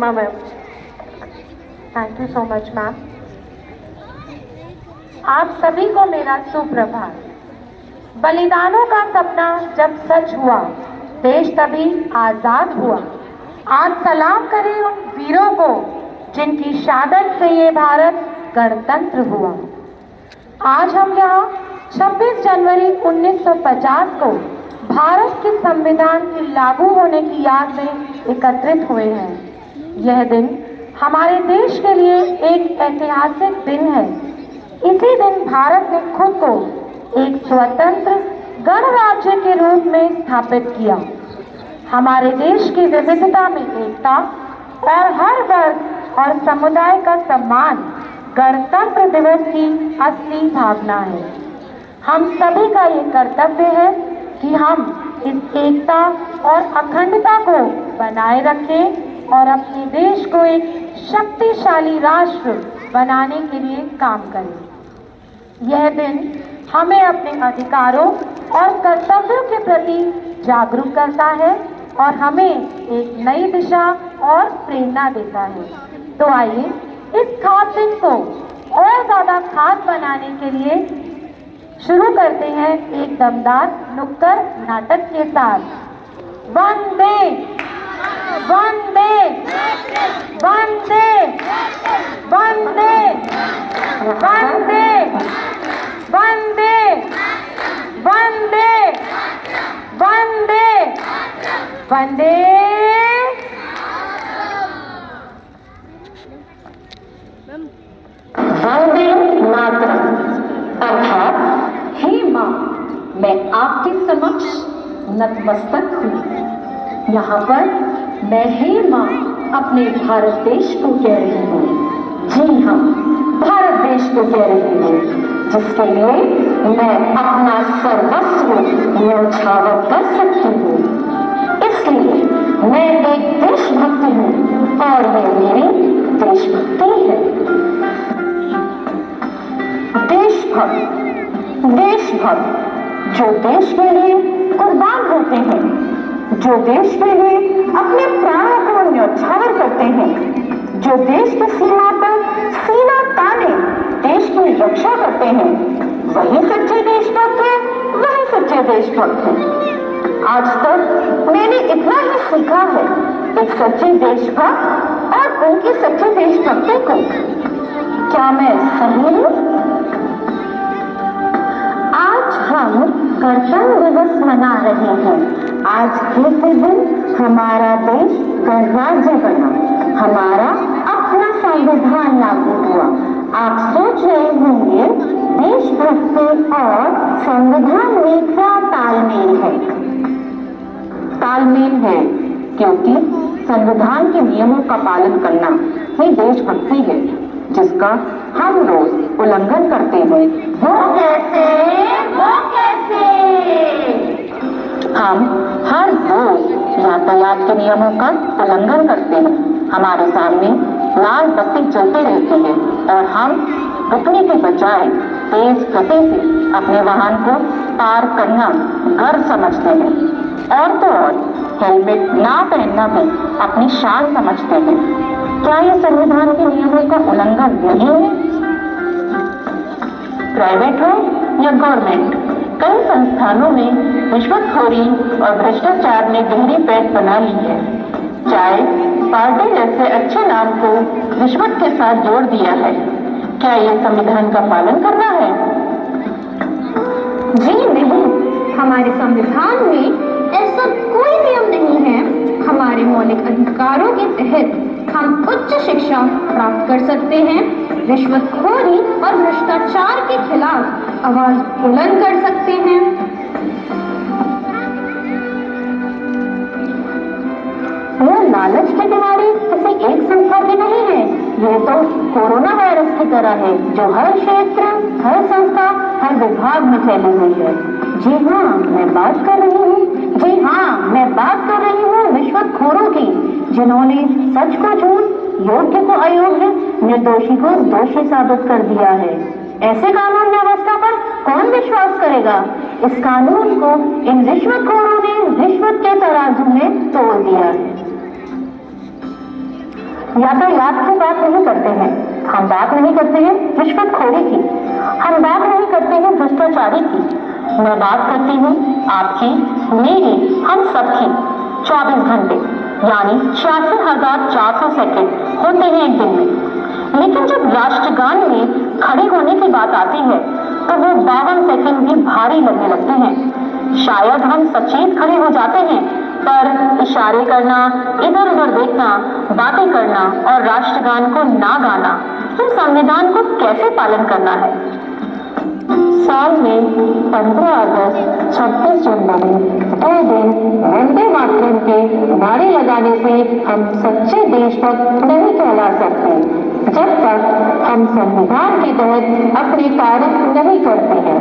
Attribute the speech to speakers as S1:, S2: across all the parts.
S1: Ma'am, thank you so much ma'am. आप सभी को मेरा सुप्रभात। बलिदानों का सपना जब सच हुआ, देश तभी आजाद हुआ। आज सलाम करें उन वीरों को जिनकी शहादत से ये भारत गणतंत्र हुआ। आज हम यहाँ 26 जनवरी 1950 को भारत के संविधान के लागू होने की याद में एकत्रित हुए हैं। यह दिन हमारे देश के लिए एक ऐतिहासिक दिन है। इसी दिन भारत ने खुद को एक स्वतंत्र गणराज्य के रूप में स्थापित किया। हमारे देश की विविधता में एकता और हर वर्ग और समुदाय का सम्मान गणतंत्र दिवस की असली भावना है। हम सभी का ये कर्तव्य है कि हम इस एकता और अखंडता को बनाए रखें और अपने देश को एक शक्तिशाली राष्ट्र बनाने के लिए काम करें। यह दिन हमें अपने अधिकारों और कर्तव्यों के प्रति जागरूक करता है और हमें एक नई दिशा और प्रेरणा देता है। तो आइए इस खास दिन को और ज़्यादा खास बनाने के लिए शुरू करते हैं एक दमदार नुक्कड़ नाटक के साथ। वंदे वंदे वंदे वंदे वंदे वंदे वंदे वंदे वंदे।
S2: वंदे मातरम अर्थात हे माँ, मैं आपके समक्ष नतमस्तक हूँ। यहाँ पर मैं हे माँ अपने भारत देश को कह रही हूँ। जी हाँ, भारत देश को कह रही हूँ, जिसके लिए मैं अपना सर्वस्व न्यौछावर कर सकती हूँ। इसलिए मैं एक देशभक्त हूँ और यह मेरी देशभक्ति है। देशभक्त देशभक्त जो देश के लिए कुर्बान होते हैं, जो देश के लिए अपने प्राणों को न्यौछावर करते हैं, जो देश की सीमा पर सीना ताने देश की रक्षा करते हैं, वही सच्चे देशभक्त हैं, वही सच्चे देशभक्त हैं। आज तक मैंने इतना ही सीखा है एक सच्चे देशभक्त और उनकी सच्चे देशभक्ति को। क्या मैं सही हूँ? आज हम गणतंत्र दिवस मना रहे हैं। आज के दिन हमारा देश गणराज्य बना, हमारा अपना संविधान लागू हुआ। आप सोच रहे होंगे देशभक्ति और संविधान में क्या तालमेल है? तालमेल है क्योंकि संविधान के नियमों का पालन करना ही देशभक्ति है, जिसका हम रोज उल्लंघन करते हैं। वो कैसे? वो कैसे? हम हर रोज यातायात के नियमों का उल्लंघन करते हैं। हमारे सामने लाल बत्ती जलती रहती है और हम रुकने के बजाय तेज गति से अपने वाहन को पार करना गर्व समझते हैं। और तो और हेलमेट ना पहनना भी अपनी शान समझते हैं। क्या ये संविधान के नियमों का उल्लंघन नहीं है? प्राइवेट हो या गवर्नमेंट, कई संस्थानों में रिश्वतखोरी और भ्रष्टाचार ने गहरी पैठ बना ली है। चाय पार्टी जैसे अच्छे नाम को रिश्वत के साथ जोड़ दिया है। क्या ये संविधान का पालन करना है?
S3: जी नहीं, हमारे संविधान में ऐसा कोई नियम नहीं है। हमारे मौलिक अधिकारों के तहत हम उच्च शिक्षा प्राप्त कर सकते हैं, रिश्वतखोरी और भ्रष्टाचार के खिलाफ आवाज बुलंद कर सकते हैं।
S2: यह लालच के बीमारी किसी एक संस्था की नहीं है। यह तो कोरोना वायरस की तरह है, जो हर क्षेत्र, हर संस्था, हर विभाग में फैली हुई है। जी हाँ, मैं बात कर रही हूँ। जी हाँ, मैं बात कर रही हूँ रिश्वतखोरों की, जिन्होंने सच को झूठ, योग्य को अयोग्य, निर्दोषी को दोषी साबित कर दिया है। ऐसे कानून व्यवस्था पर कौन विश्वास करेगा? इस कानून को इन रिश्वतखोरों ने रिश्वत के तराजू में तोड़ दिया है। यातायात की बात नहीं करते हैं, हम बात नहीं करते हैं रिश्वतखोरी की, हम बात नहीं करते हैं भ्रष्टाचारी की। मैं बात करती हूँ आपकी, मेरी, हम सबकी। 24 घंटे यानी 86,400 सेकंड होते हैं एक दिन में। लेकिन जब राष्ट्रगान में खड़े होने की बात आती है तो वो 52 सेकंड भी भारी लगने लगते हैं। शायद हम सचेत खड़े हो जाते हैं, पर इशारे करना, इधर उधर देखना, बातें करना और राष्ट्रगान को ना गाना, इन संविधान को कैसे पालन करना है? साल में 15 अगस्त, 26 जनवरी 2 दिन वंदे मातरम के नारे लगाने से हम सच्चे देशभक्त नहीं कहला सकते जब तक हम संविधान के तहत अपने कार्य नहीं करते हैं।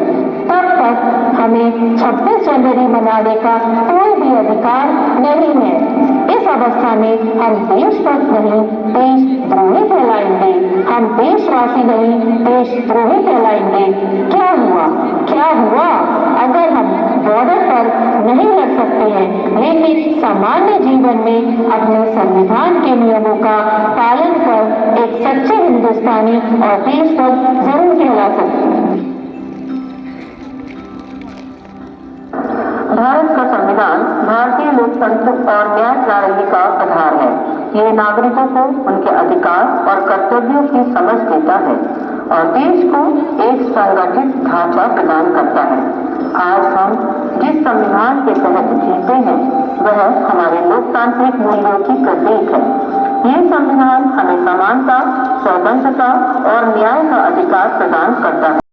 S2: तब तक हमें 26 जनवरी मनाने का कोई भी अधिकार नहीं है। इस अवस्था में हम देशभक्त नहीं, देशद्रोही कहलाएंगे। हम देशवासी नहीं, देशद्रोही कहलाएंगे। क्या हुआ अगर हम बॉर्डर पर नहीं लड़ सकते हैं, लेकिन सामान्य जीवन में अपने संविधान के नियमों का पालन कर एक सच्चे हिंदुस्तानी और देशभक्त जरूर कहला सकते हैं। भारत का संविधान भारतीय लोकतंत्र और न्याय प्रणाली का आधार है। ये नागरिकों को उनके अधिकार और कर्तव्यों की समझ देता है और देश को एक संगठित ढांचा प्रदान करता है। आज हम जिस संविधान के तहत जीते हैं वह हमारे लोकतांत्रिक मूल्यों की प्रतीक है। ये संविधान हमें समानता, स्वतंत्रता और न्याय का अधिकार प्रदान करता है।